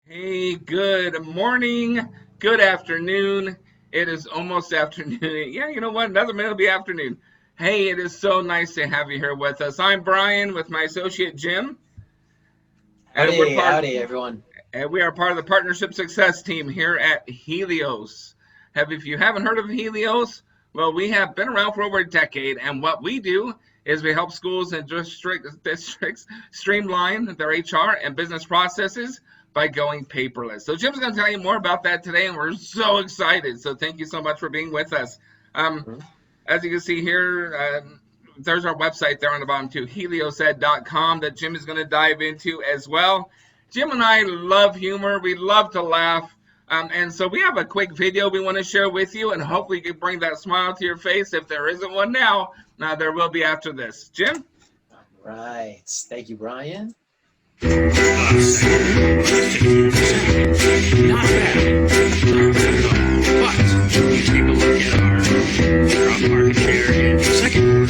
Hey, good morning, good afternoon. It is almost afternoon. Yeah, you know what? Another minute will be afternoon. Hey, it is so nice to have you here with us. I'm Brian with my associate Jim, and we're Howdy, part howdy, everyone. and we are part of the partnership success team here at Helios. If you haven't heard of Helios, well, we have been around for over a decade, and what we do is we help schools and districts streamline their HR and business processes by going paperless. So Jim's going to tell you more about that today, and we're so excited. So thank you so much for being with us. Um, Mhm. as you can see here, there's our website there on the bottom too, heliosed.com, that Jim is going to dive into as well. Jim and I love humor. We love to laugh. And so we have a quick video we want to share with you, and hopefully you can bring that smile to your face. If there isn't one now, there will be after this. Jim? Right. Thank you, Brian. Not bad. Not at all. But you take a look at our drop market share in the second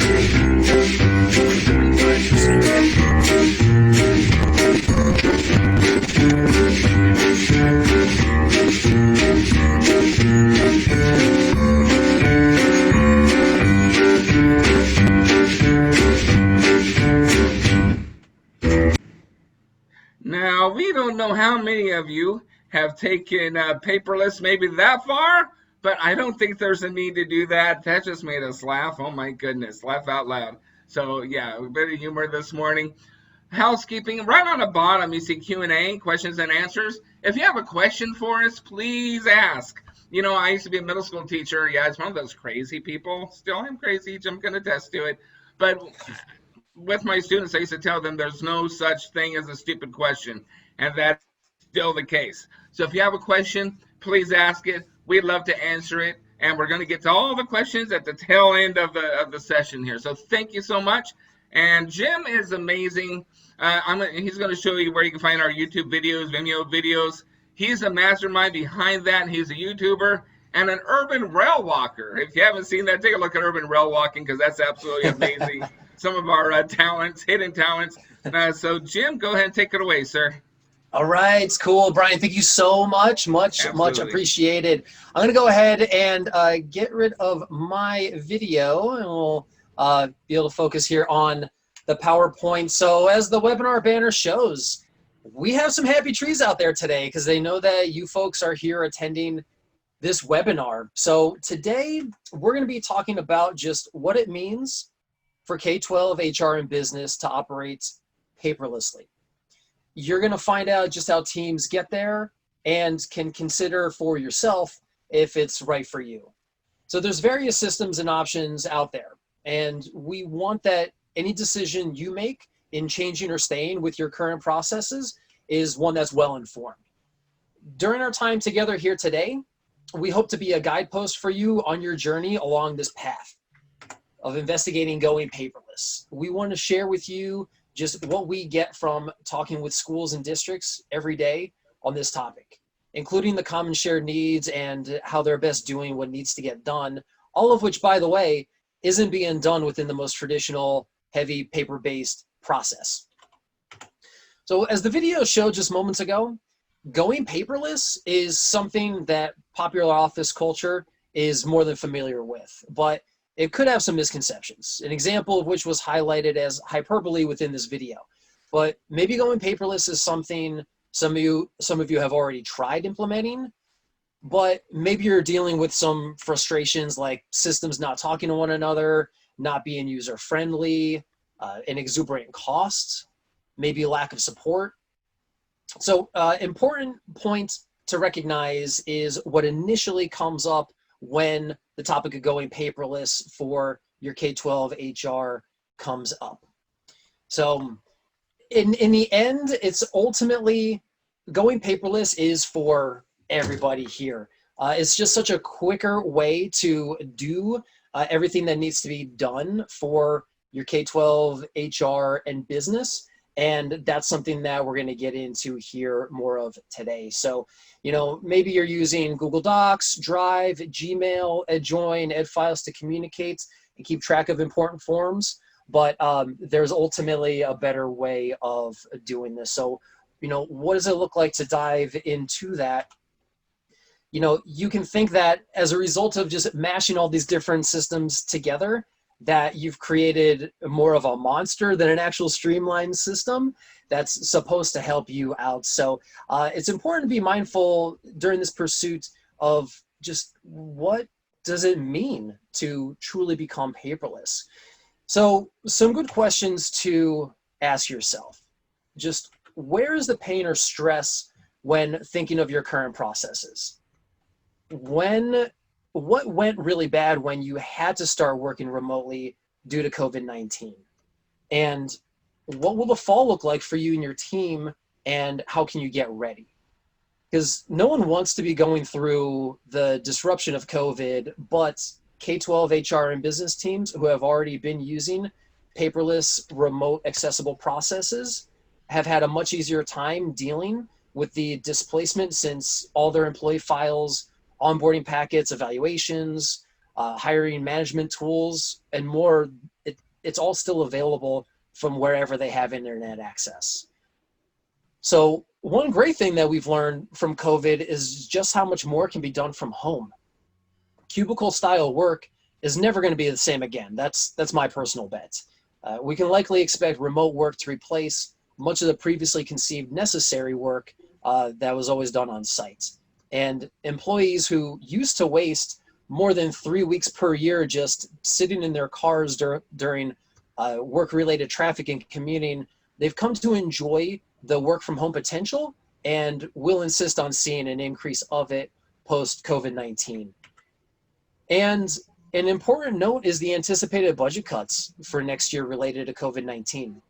Now, we don't know how many of you have taken paperless maybe that far, but I don't think there's a need to do that. That just made us laugh. Oh my goodness, laugh out loud. So yeah, a bit of humor this morning. Housekeeping, right on the bottom you see Q&A, questions and answers. If you have a question for us, please ask. You know, I used to be a middle school teacher. Yeah, it's one of those crazy people. Still am crazy. Jim can attest to it. But with my students, I used to tell them there's no such thing as a stupid question, and that's still the case. So if you have a question, please ask it. We'd love to answer it, and we're going to get to all the questions at the tail end of the session here. So thank you so much. And Jim is amazing. He's going to show you where you can find our YouTube videos, Vimeo videos. He's a mastermind behind that. He's a YouTuber and an urban rail walker. If you haven't seen that, take a look at urban rail walking because that's absolutely amazing. Some of our talents, hidden talents. So, Jim, go ahead and take it away, sir. All right, it's cool, Brian. Thank you so much, much Absolutely. appreciated. I'm gonna go ahead and get rid of my video, and we'll be able to focus here on the PowerPoint. So, as the webinar banner shows, we have some happy trees out there today because they know that you folks are here attending this webinar. So today we're going to be talking about just what it means for K-12 HR and business to operate paperlessly. You're going to find out just how teams get there and can consider for yourself if it's right for you. So there's various systems and options out there, and we want that any decision you make in changing or staying with your current processes is one that's well informed. During our time together here today, we hope to be a guidepost for you on your journey along this path of investigating going paperless. We want to share with you just what we get from talking with schools and districts every day on this topic, including the common shared needs and how they're best doing what needs to get done, all of which, by the way, isn't being done within the most traditional, heavy paper-based process. So as the video showed just moments ago, going paperless is something that popular office culture is more than familiar with, but it could have some misconceptions, an example of which was highlighted as hyperbole within this video. But maybe going paperless is something some of you have already tried implementing, but maybe you're dealing with some frustrations like systems not talking to one another, not being user-friendly, an exuberant cost, maybe lack of support. So important point to recognize is what initially comes up when the topic of going paperless for your K-12 HR comes up. So in the end, it's ultimately going paperless is for everybody here. It's just such a quicker way to do everything that needs to be done for your K-12 HR and business. And that's something that we're going to get into here more of today. So, you know, maybe you're using Google Docs, Drive, Gmail, EdJoin, EdFiles to communicate and keep track of important forms. But there's ultimately a better way of doing this. So what does it look like to dive into that? You can think that as a result of just mashing all these different systems together, that you've created more of a monster than an actual streamlined system that's supposed to help you out. So it's important to be mindful during this pursuit of just what does it mean to truly become paperless. So some good questions to ask yourself. Just where is the pain or stress when thinking of your current processes? What went really bad when you had to start working remotely due to COVID-19? And what will the fall look like for you and your team, and how can you get ready? Because no one wants to be going through the disruption of COVID, but K-12 HR and business teams who have already been using paperless, remote, accessible processes have had a much easier time dealing with the displacement, since all their employee files, onboarding packets, evaluations, hiring management tools, and more, it's all still available from wherever they have internet access. So one great thing that we've learned from COVID is just how much more can be done from home. Cubicle style work is never going to be the same again. That's my personal bet. We can likely expect remote work to replace much of the previously conceived necessary work that was always done on site. And employees who used to waste more than 3 weeks per year just sitting in their cars during work-related traffic and commuting, they've come to enjoy the work from home potential and will insist on seeing an increase of it post COVID-19. And an important note is the anticipated budget cuts for next year related to COVID-19.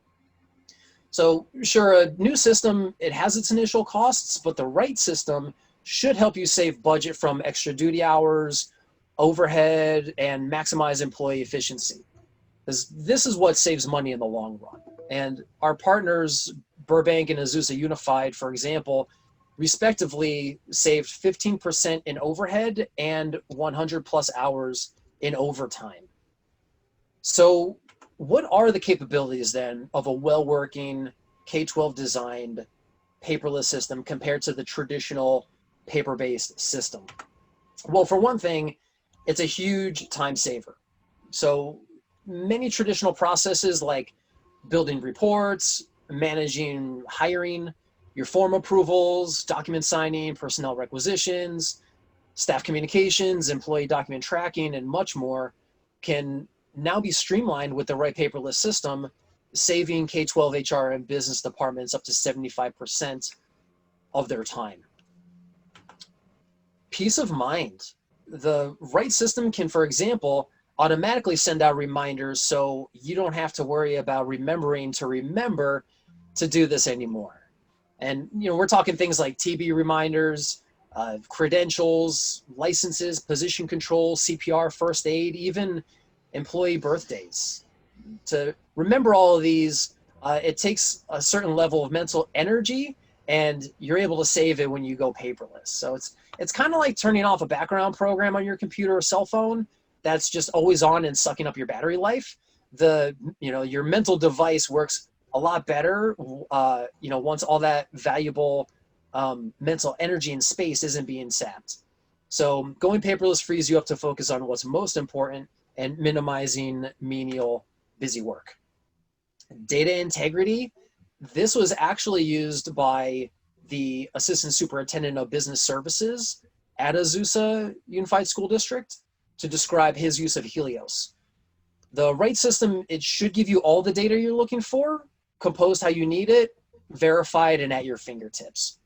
So sure, a new system, it has its initial costs, but the right system should help you save budget from extra duty hours, overhead, and maximize employee efficiency. Because this is what saves money in the long run. And our partners, Burbank and Azusa Unified, for example, respectively saved 15% in overhead and 100 plus hours in overtime. So what are the capabilities then of a well-working K-12 designed paperless system compared to the traditional paper-based system? Well, for one thing, it's a huge time saver. So many traditional processes like building reports, managing hiring, your form approvals, document signing, personnel requisitions, staff communications, employee document tracking, and much more can now be streamlined with the right paperless system, saving K-12 HR and business departments up to 75% of their time. Peace of mind. The right system can, for example, automatically send out reminders so you don't have to worry about remembering to remember to do this anymore. And we're talking things like TB reminders, credentials, licenses, position control, CPR, first aid, even employee birthdays. To remember all of these, it takes a certain level of mental energy, and you're able to save it when you go paperless. So it's kind of like turning off a background program on your computer or cell phone that's just always on and sucking up your battery life. Your mental device works a lot better, once all that valuable mental energy and space isn't being sapped. So going paperless frees you up to focus on what's most important and minimizing menial busy work. Data integrity. This was actually used by the Assistant Superintendent of Business Services at Azusa Unified School District to describe his use of Helios. The right system, it should give you all the data you're looking for, composed how you need it, verified, and at your fingertips.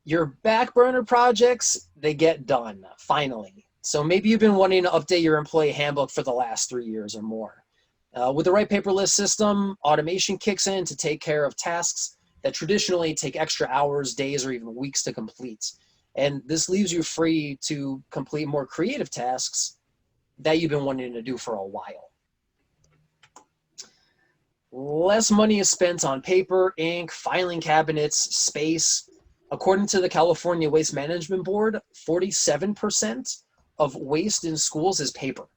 Your back burner projects, they get done, finally. So maybe you've been wanting to update your employee handbook for the last 3 years or more. With the right paperless system, automation kicks in to take care of tasks that traditionally take extra hours, days, or even weeks to complete. And this leaves you free to complete more creative tasks that you've been wanting to do for a while. Less money is spent on paper, ink, filing cabinets, space. According to the California Waste Management Board, 47% of waste in schools is paper.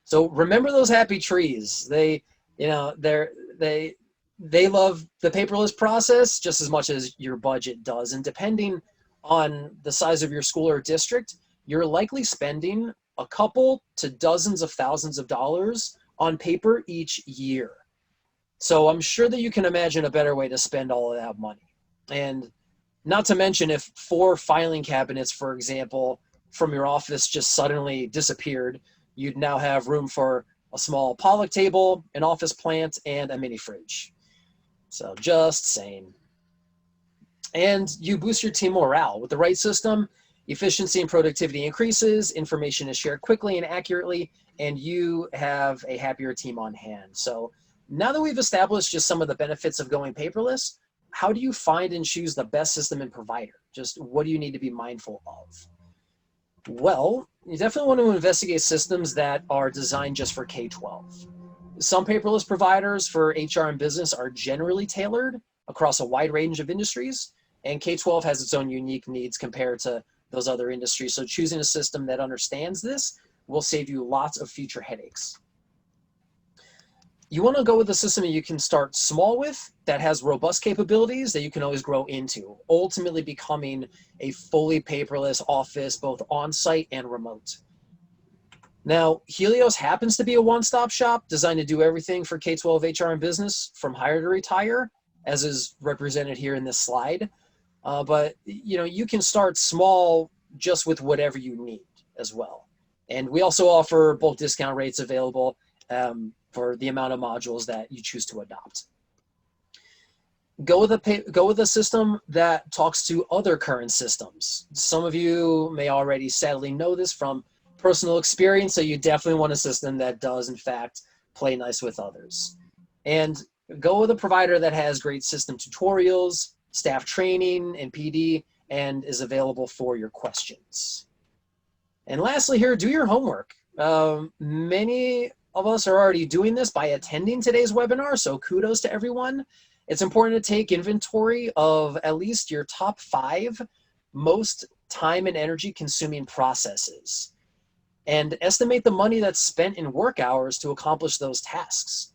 So remember those happy trees. they love the paperless process just as much as your budget does. And depending on the size of your school or district, you're likely spending a couple to dozens of thousands of dollars on paper each year. So I'm sure that you can imagine a better way to spend all of that money. And not to mention, if 4 filing cabinets, for example, from your office just suddenly disappeared, you'd now have room for a small Pollock table, an office plant, and a mini fridge. So just saying. And you boost your team morale. With the right system, efficiency and productivity increases, information is shared quickly and accurately, and you have a happier team on hand. So now that we've established just some of the benefits of going paperless, how do you find and choose the best system and provider? Just what do you need to be mindful of? Well, you definitely want to investigate systems that are designed just for K-12. Some paperless providers for HR and business are generally tailored across a wide range of industries, and K-12 has its own unique needs compared to those other industries. So choosing a system that understands this will save you lots of future headaches. You want to go with a system that you can start small with, that has robust capabilities that you can always grow into, ultimately becoming a fully paperless office, both on-site and remote. Now, Helios happens to be a one-stop shop designed to do everything for K-12 HR and business from hire to retire, as is represented here in this slide. But you can start small just with whatever you need as well. And we also offer bulk discount rates available for the amount of modules that you choose to adopt. Go with a system that talks to other current systems. Some of you may already sadly know this from personal experience, so you definitely want a system that does in fact play nice with others. And go with a provider that has great system tutorials, staff training, and PD, and is available for your questions. And lastly here, do your homework. Many of us are already doing this by attending today's webinar, so kudos to everyone. It's important to take inventory of at least your top 5 most time and energy consuming processes, and estimate the money that's spent in work hours to accomplish those tasks.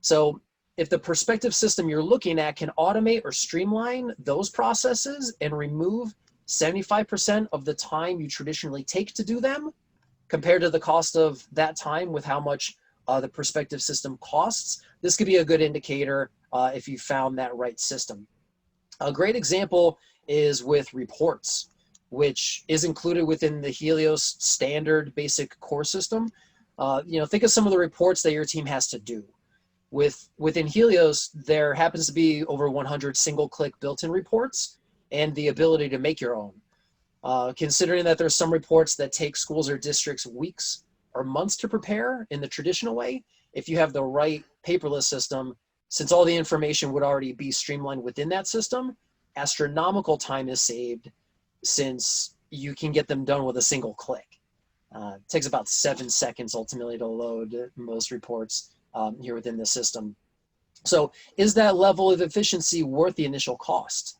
So if the prospective system you're looking at can automate or streamline those processes and remove 75% of the time you traditionally take to do them, compared to the cost of that time with how much the prospective system costs, this could be a good indicator if you found that right system. A great example is with reports, which is included within the Helios standard basic core system. Think of some of the reports that your team has to do. Within Helios, there happens to be over 100 single-click built-in reports and the ability to make your own. Considering that there's some reports that take schools or districts weeks or months to prepare in the traditional way, if you have the right paperless system, since all the information would already be streamlined within that system, astronomical time is saved since you can get them done with a single click. It takes about 7 seconds ultimately to load most reports here within the system. So is that level of efficiency worth the initial cost?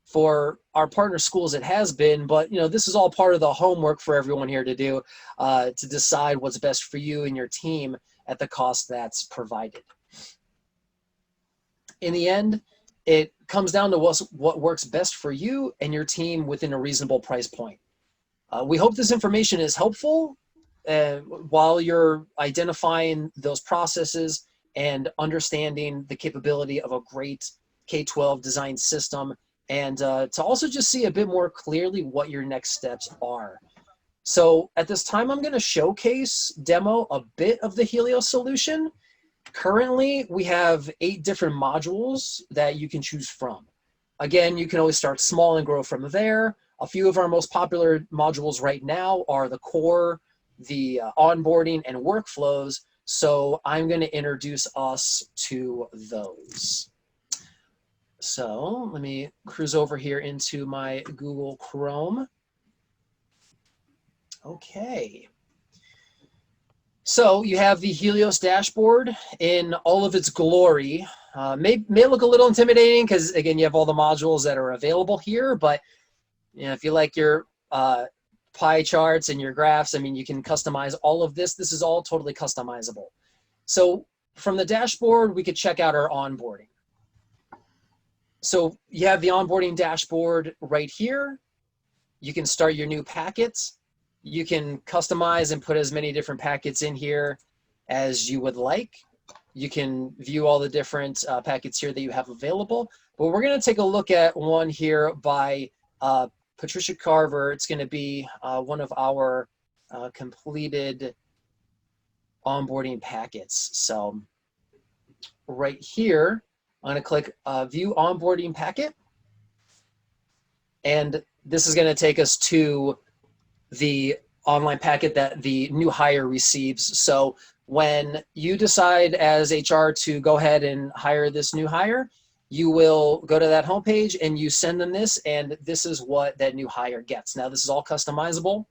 For our partner schools, it has been, but this is all part of the homework for everyone here to do to decide what's best for you and your team at the cost that's provided. In the end, it comes down to what works best for you and your team within a reasonable price point. We hope this information is helpful while you're identifying those processes and understanding the capability of a great K-12 design system, and to also just see a bit more clearly what your next steps are. So at this time, I'm going to demo a bit of the Helios solution. Currently, we have 8 different modules that you can choose from. Again, you can always start small and grow from there. A few of our most popular modules right now are the core, the onboarding, and workflows. So I'm going to introduce us to those. So let me cruise over here into my Google Chrome. Okay. So you have the Helios dashboard in all of its glory. May look a little intimidating because, again, you have all the modules that are available here. But if you like your pie charts and your graphs, you can customize all of this. This is all totally customizable. So from the dashboard, we could check out our onboarding. So you have the onboarding dashboard right here. You can start your new packets. You can customize and put as many different packets in here as you would like. You can view all the different packets here that you have available. But we're going to take a look at one here by Patricia Carver. It's going to be one of our completed onboarding packets. So right here, I'm going to click View Onboarding Packet. And this is going to take us to the online packet that the new hire receives. So when you decide as HR to go ahead and hire this new hire, you will go to that homepage and you send them this, and this is what that new hire gets. Now, this is all customizable.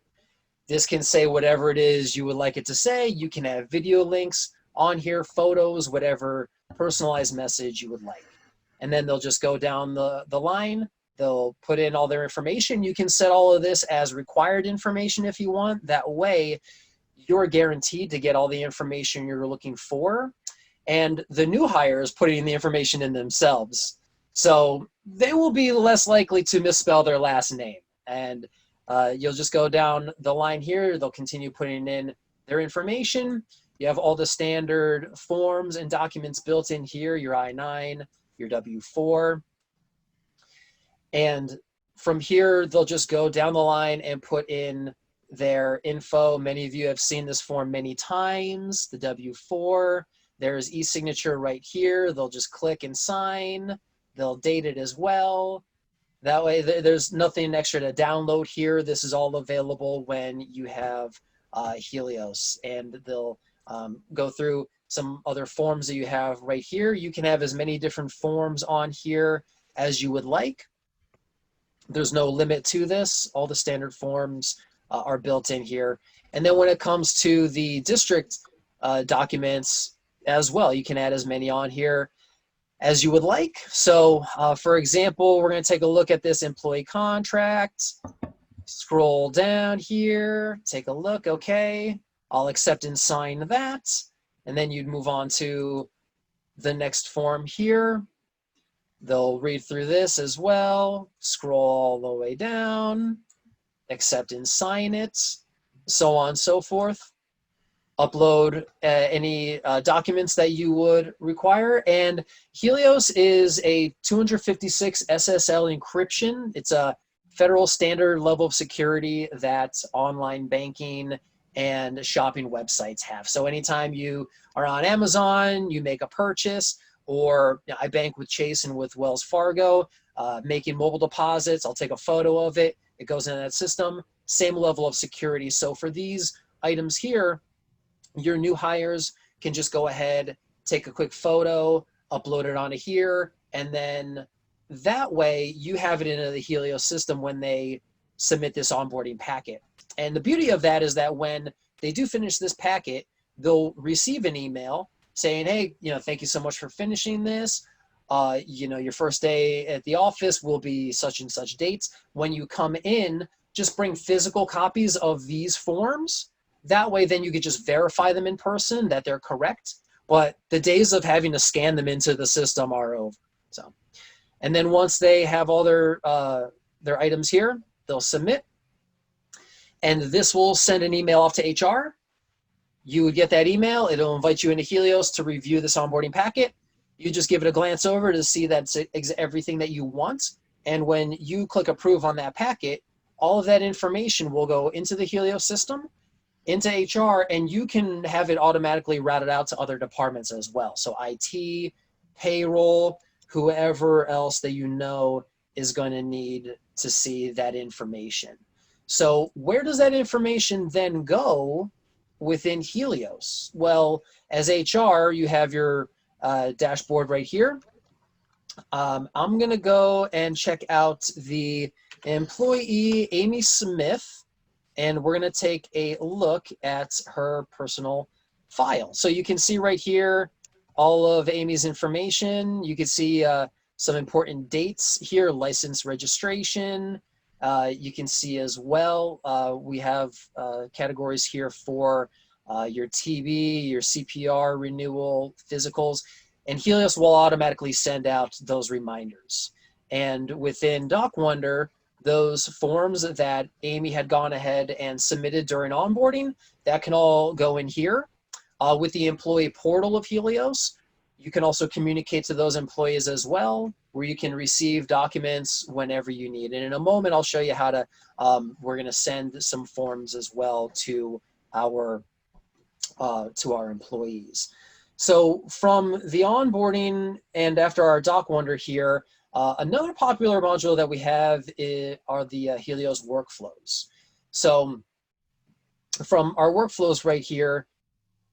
This can say whatever it is you would like it to say. You can have video links on here, photos, whatever personalized message you would like. And then they'll just go down the line. They'll put in all their information. You can set all of this as required information if you want. That way, you're guaranteed to get all the information you're looking for. And the new hire is putting the information in themselves. So they will be less likely to misspell their last name. And you'll just go down the line here. They'll continue putting in their information. You have all the standard forms and documents built in here, your I-9, your W-4. And from here, they'll just go down the line and put in their info. Many of you have seen this form many times, the W-4. There's e-signature right here. They'll just click and sign. They'll date it as well. That way, there's nothing extra to download here. This is all available when you have Helios. And they'll go through some other forms that you have right here. You can have as many different forms on here as you would like. There's no limit to this. All the standard forms are built in here. And then when it comes to the district documents as well, you can add as many on here as you would like. So for example, we're going to take a look at this employee contract. Scroll down here, take a look. Okay, I'll accept and sign that. And then you'd move on to the next form here. They'll read through this as well, scroll all the way down, accept and sign it, so on and so forth. Upload any documents that you would require. And Helios is a 256 SSL encryption. It's a federal standard level of security that online banking and shopping websites have. So anytime you are on Amazon, you make a purchase, or I bank with Chase and with Wells Fargo, making mobile deposits, I'll take a photo of it. It goes into that system, same level of security. So for these items here, your new hires can just go ahead, take a quick photo, upload it onto here, and then that way you have it into the Helios system when they submit this onboarding packet. And the beauty of that is that when they do finish this packet, they'll receive an email saying, hey, thank you so much for finishing this. Your first day at the office will be such and such dates. When you come in, just bring physical copies of these forms. That way, then you could just verify them in person that they're correct. But the days of having to scan them into the system are over. So, and then once they have all their items here, they'll submit. And this will send an email off to HR. You would get that email. It'll invite you into Helios to review this onboarding packet. You just give it a glance over to see that it's everything that you want. And when you click approve on that packet, all of that information will go into the Helios system, into HR, and you can have it automatically routed out to other departments as well. So IT, payroll, whoever else that is going to need to see that information. So where does that information then go within Helios? Well, as HR, you have your dashboard right here. I'm going to go and check out the employee, Amy Smith, and we're going to take a look at her personal file. So you can see right here all of Amy's information. You can see some important dates here, license registration. You can see as well, we have categories here for your TB, your CPR renewal, physicals, and Helios will automatically send out those reminders. And within DocWonder, those forms that Amy had gone ahead and submitted during onboarding, that can all go in here. With the employee portal of Helios, you can also communicate to those employees as well, where you can receive documents whenever you need. And in a moment, I'll show you how to, we're going to send some forms as well to our employees. So from the onboarding and after our DocWonder here, another popular module that we have are the Helios Workflows. So from our workflows right here,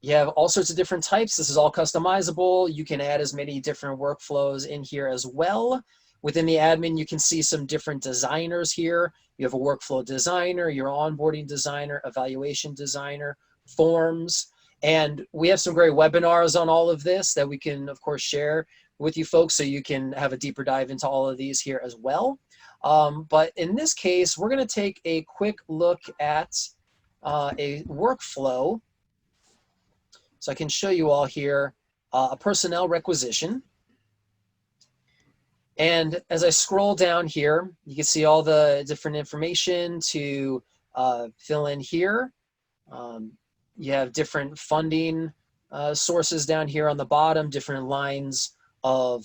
you have all sorts of different types. This is all customizable. You can add as many different workflows in here as well. Within the admin, you can see some different designers here. You have a workflow designer, your onboarding designer, evaluation designer, forms. And we have some great webinars on all of this that we can, of course, share with you folks so you can have a deeper dive into all of these here as well. But in this case, we're going to take a quick look at a workflow. So I can show you all here a personnel requisition. And as I scroll down here, you can see all the different information to fill in here. You have different funding sources down here on the bottom, different lines of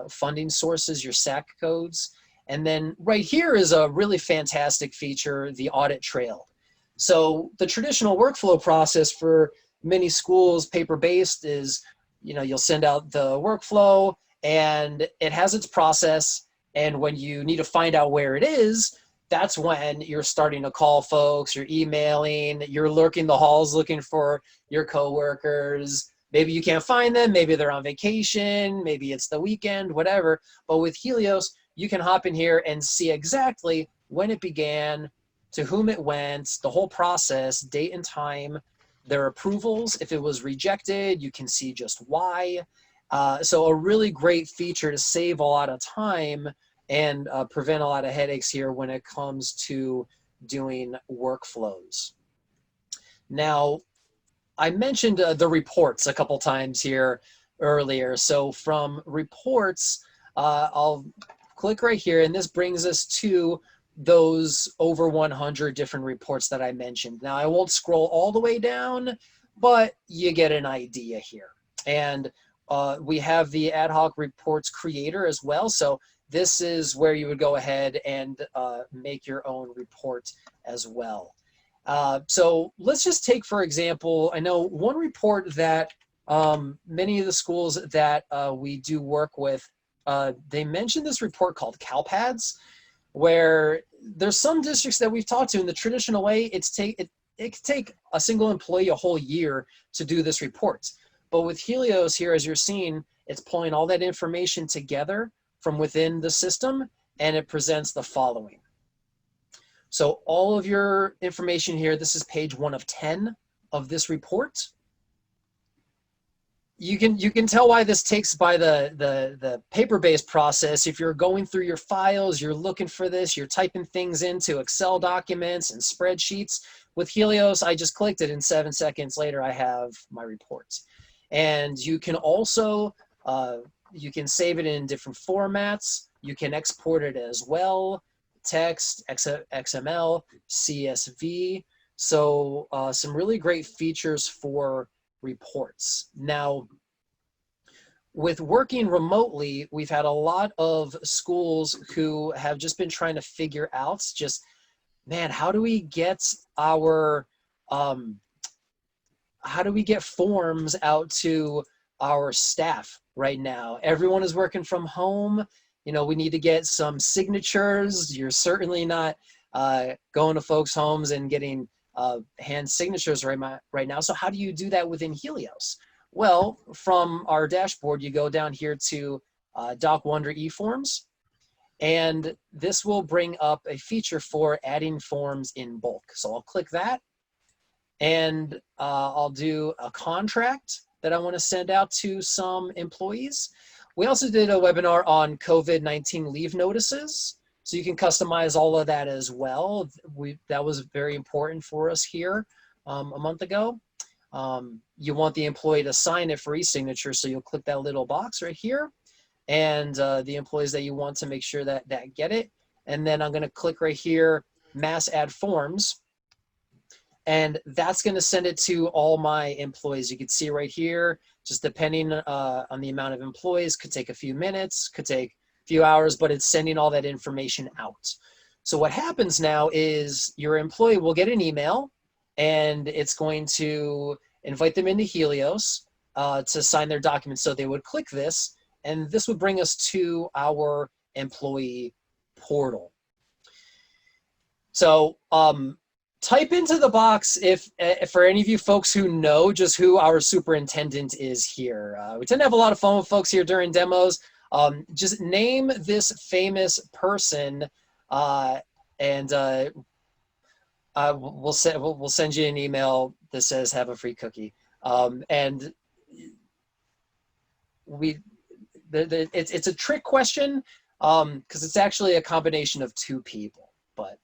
funding sources, your SAC codes. And then right here is a really fantastic feature, the Audit Trail. So the traditional workflow process for many schools, paper-based, is, you'll send out the workflow and it has its process. And when you need to find out where it is, that's when you're starting to call folks, you're emailing, you're lurking the halls looking for your coworkers. Maybe you can't find them, maybe they're on vacation, maybe it's the weekend, whatever. But with Helios, you can hop in here and see exactly when it began, to whom it went, the whole process, date and time, their approvals. If it was rejected, you can see just why. So a really great feature to save a lot of time and prevent a lot of headaches here when it comes to doing workflows. Now, I mentioned the reports a couple times here earlier. So from reports, I'll click right here, and this brings us to those over 100 different reports that I mentioned. Now, I won't scroll all the way down, but you get an idea here. And we have the Hoc Reports Creator as well. So this is where you would go ahead and make your own report as well. So let's just take, for example, I know one report that many of the schools that we do work with, they mentioned this report called CalPads, where there's some districts that we've talked to in the traditional way, it could take a single employee a whole year to do this report. But with Helios here, as you're seeing, it's pulling all that information together from within the system, and it presents the following. So all of your information here, this is page 1 of 10 of this report. You can tell why this takes by the paper-based process. If you're going through your files, you're looking for this, you're typing things into Excel documents and spreadsheets. With Helios, I just clicked it, and 7 seconds later, I have my report. And you can also, you can save it in different formats. You can export it as well, text, XML, CSV. So some really great features for reports. Now, with working remotely, we've had a lot of schools who have just been trying to figure out just, man, how do we get our, how do we get forms out to our staff right now? Everyone is working from home. We need to get some signatures. You're certainly not going to folks' homes and getting hand signatures right now. So how do you do that within Helios? Well, from our dashboard, you go down here to DocWonder eForms, and this will bring up a feature for adding forms in bulk. So I'll click that, and I'll do a contract that I want to send out to some employees. We also did a webinar on COVID-19 leave notices, so you can customize all of that as well. That was very important for us here a month ago. You want the employee to sign it for e-signature, so you'll click that little box right here, and the employees that you want to make sure that get it. And then I'm going to click right here, mass add forms. And that's going to send it to all my employees. You can see right here, just depending on the amount of employees, could take a few minutes, could take a few hours, but it's sending all that information out. So what happens now is your employee will get an email, and it's going to invite them into Helios to sign their documents. So they would click this, and this would bring us to our employee portal. So type into the box if for any of you folks who know just who our superintendent is here. We tend to have a lot of fun with folks here during demos. Just name this famous person, and we'll send you an email that says have a free cookie. And it's a trick question because it's actually a combination of two people, but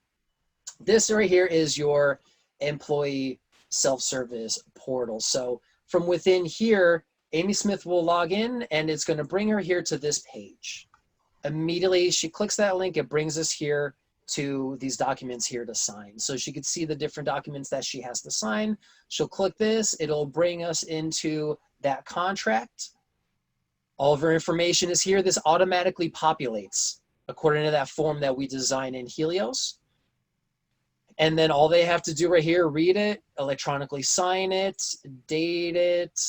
this right here is your employee self-service portal. So from within here, Amy Smith will log in, and it's going to bring her here to this page. Immediately, she clicks that link. It brings us here to these documents here to sign. So she can see the different documents that she has to sign. She'll click this. It'll bring us into that contract. All of her information is here. This automatically populates according to that form that we design in Helios. And then all they have to do right here, read it, electronically sign it, date it,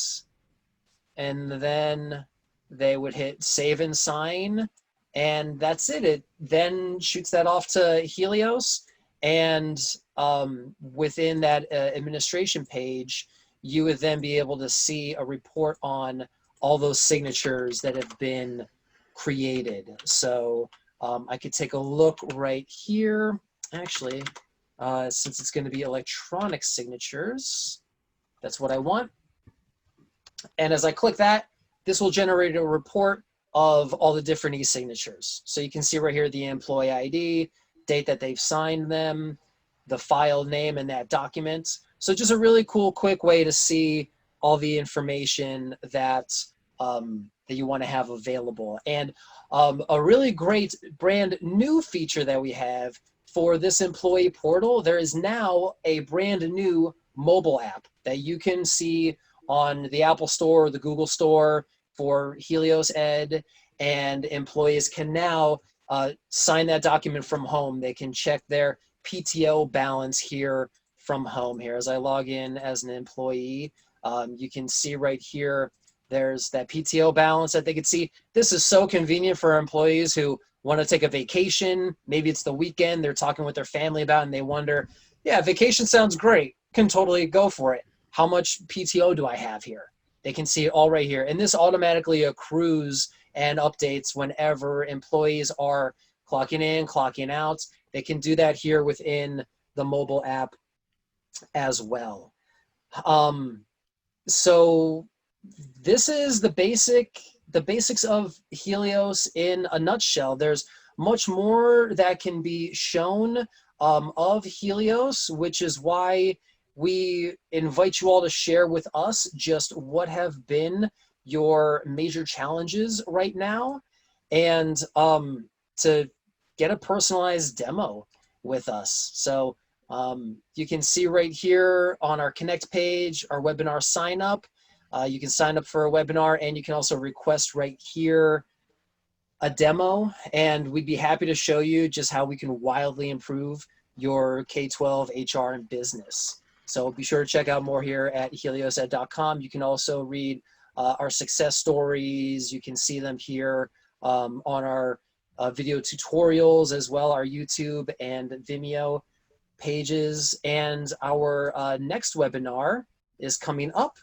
and then they would hit save and sign, and that's it. It then shoots that off to Helios, and within that administration page, you would then be able to see a report on all those signatures that have been created. So I could take a look right here, actually. Since it's going to be electronic signatures, that's what I want. And as I click that, this will generate a report of all the different e-signatures. So you can see right here the employee ID, date that they've signed them, the file name and that document. So just a really cool, quick way to see all the information that that you want to have available. And a really great brand new feature that we have for this employee portal, there is now a brand new mobile app that you can see on the Apple Store or the Google Store for Helios Ed, and employees can now sign that document from home. They can check their PTO balance here from home. Here, as I log in as an employee, you can see right here, there's that PTO balance that they can see. This is so convenient for employees who want to take a vacation. Maybe it's the weekend, they're talking with their family about it, and they wonder, yeah, vacation sounds great, can totally go for it. How much PTO do I have here? They can see it all right here. And this automatically accrues and updates whenever employees are clocking in, clocking out. They can do that here within the mobile app as well. So this is the basics of Helios in a nutshell. There's much more that can be shown of Helios, which is why we invite you all to share with us just what have been your major challenges right now, and to get a personalized demo with us. So you can see right here on our Connect page, our webinar sign up. You can sign up for a webinar, and you can also request right here a demo, and we'd be happy to show you just how we can wildly improve your K-12 HR and business. So be sure to check out more here at heliosed.com. You can also read our success stories. You can see them here on our video tutorials as well, our YouTube and Vimeo pages. And our next webinar is coming up.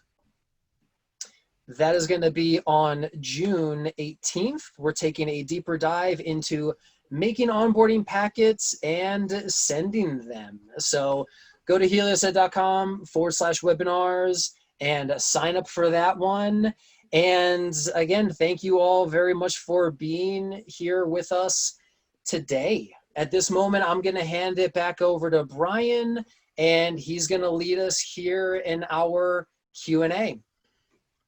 That is going to be on June 18th. We're taking a deeper dive into making onboarding packets and sending them. So go to heliosed.com/webinars and sign up for that one. And again, thank you all very much for being here with us today. At this moment, I'm going to hand it back over to Brian, and he's going to lead us here in our Q&A.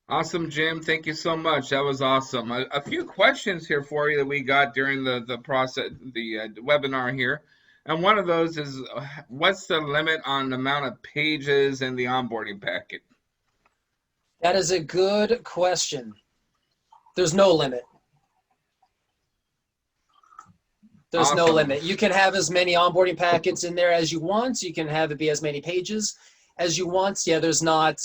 Awesome, Jim. Thank you so much. That was awesome. A few questions here for you that we got during the process, the webinar here. And one of those is, what's the limit on the amount of pages in the onboarding packet? That is a good question. There's no limit. There's no Awesome. limit. You can have as many onboarding packets in there as you want. You can have it be as many pages as you want. Yeah, there's not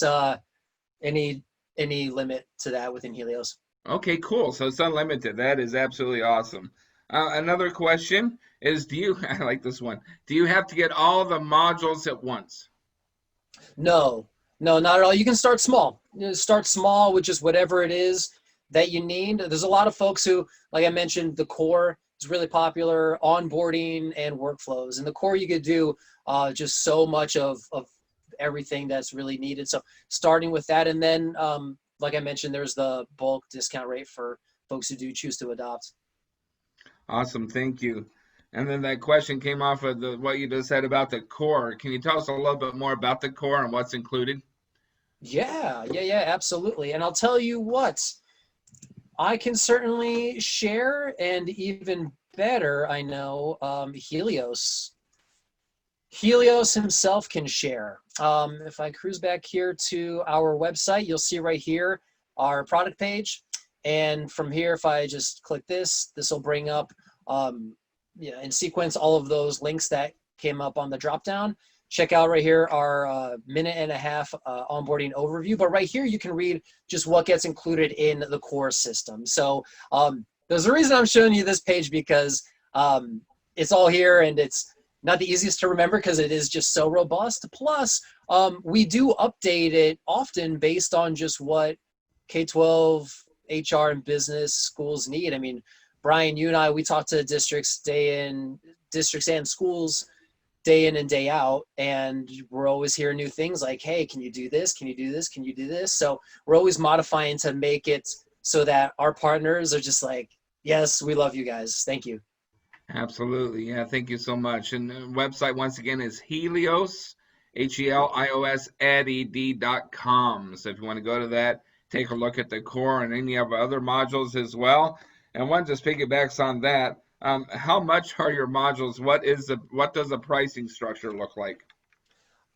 any limit to that within Helios. Okay, cool. So it's unlimited. That is absolutely awesome. Another question is, I like this one. Do you have to get all the modules at once? No, not at all. You can start small. Start small with just whatever it is that you need. There's a lot of folks who, like I mentioned, the core is really popular, onboarding and workflows. And the core, you could do just so much of everything that's really needed. So starting with that, and then like I mentioned, there's the bulk discount rate for folks who do choose to adopt. Awesome, thank you. And then that question came off of what you just said about the core. Can you tell us a little bit more about the core and what's included? Yeah, absolutely. And I'll tell you what, I can certainly share, and even better, I know, Helios himself can share. If I cruise back here to our website, you'll see right here our product page. And from here, if I just click this will bring up in sequence all of those links that came up on the drop down. Check out right here our minute and a half onboarding overview. But right here, you can read just what gets included in the core system. So there's a reason I'm showing you this page, because it's all here, and it's not the easiest to remember because it is just so robust. Plus, we do update it often based on just what K-12, HR, and business schools need. I mean, Brian, you and I, we talk to districts and schools day in and day out, and we're always hearing new things like, hey, can you do this? Can you do this? Can you do this? So we're always modifying to make it so that our partners are just like, yes, we love you guys. Thank you. Absolutely. Yeah, thank you so much. And the website, once again, is Helios, Helios, ed.com. So if you want to go to that, take a look at the core and any of our other modules as well. And one just piggybacks on that. How much are your modules? What does the pricing structure look like?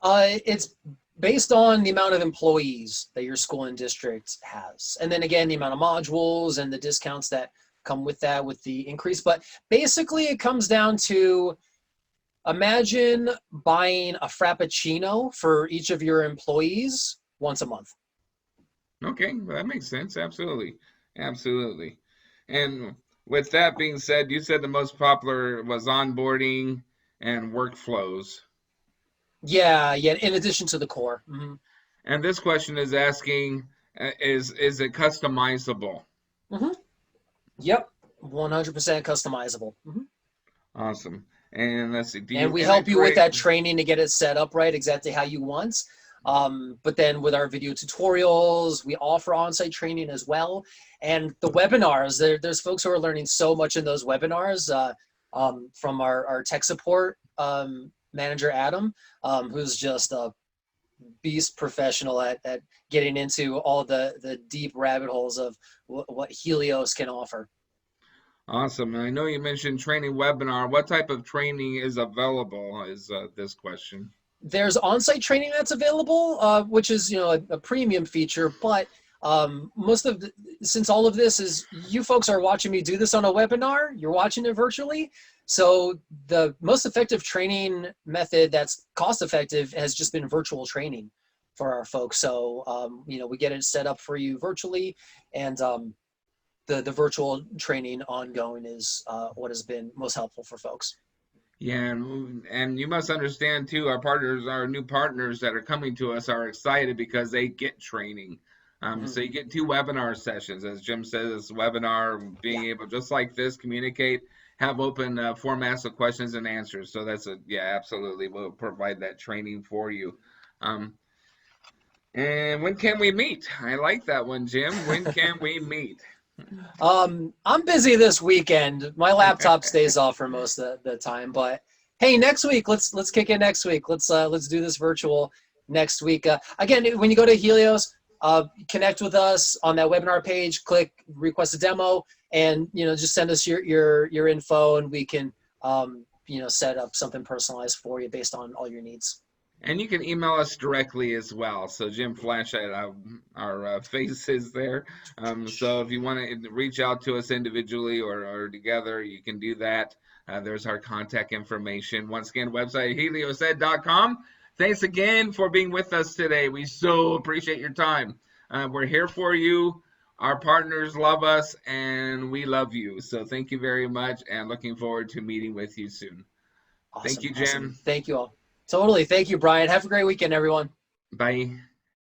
It's based on the amount of employees that your school and district has. And then again, the amount of modules and the discounts that come with that, with the increase. But basically it comes down to, imagine buying a Frappuccino for each of your employees once a month. Okay, that makes sense. Absolutely. Absolutely. And with that being said, you said the most popular was onboarding and workflows. Yeah, in addition to the core. Mm-hmm. And this question is asking, is it customizable? Mm-hmm. Yep, 100% customizable. Mm-hmm. Awesome. And let's see. And we help you with that training to get it set up right, exactly how you want. But then with our video tutorials, we offer on-site training as well. And the webinars, there's folks who are learning so much in those webinars from our tech support manager, Adam, who's just a beast professional at getting into all the deep rabbit holes of what Helios can offer. Awesome. And I know you mentioned training webinar. What type of training is available is this question. There's on-site training that's available, which is a premium feature, but since all of this is, you folks are watching me do this on a webinar, you're watching it virtually. So the most effective training method that's cost effective has just been virtual training for our folks. So, we get it set up for you virtually, and the virtual training ongoing is what has been most helpful for folks. Yeah, and you must understand too, our new partners that are coming to us are excited because they get training. So you get 2 webinar sessions, as Jim says, webinar, being able, just like this, communicate, have open formats of questions and answers. So that's absolutely, we'll provide that training for you. And when can we meet? I like that one, Jim. When can we meet? I'm busy this weekend. My laptop stays off for most of the time, but hey, next week, let's kick in next week. Let's do this virtual next week. Again, when you go to Helios, connect with us on that webinar page, click request a demo, and just send us your info, and we can set up something personalized for you based on all your needs. And you can email us directly as well. So Jim flashed our faces there. So if you want to reach out to us individually or together, you can do that. There's our contact information. Once again, website heliosed.com. Thanks again for being with us today. We so appreciate your time. We're here for you. Our partners love us, and we love you. So thank you very much, and looking forward to meeting with you soon. Awesome, Thank you, Jim. awesome. Thank you all. Totally. Thank you, Brian. Have a great weekend, everyone. Bye.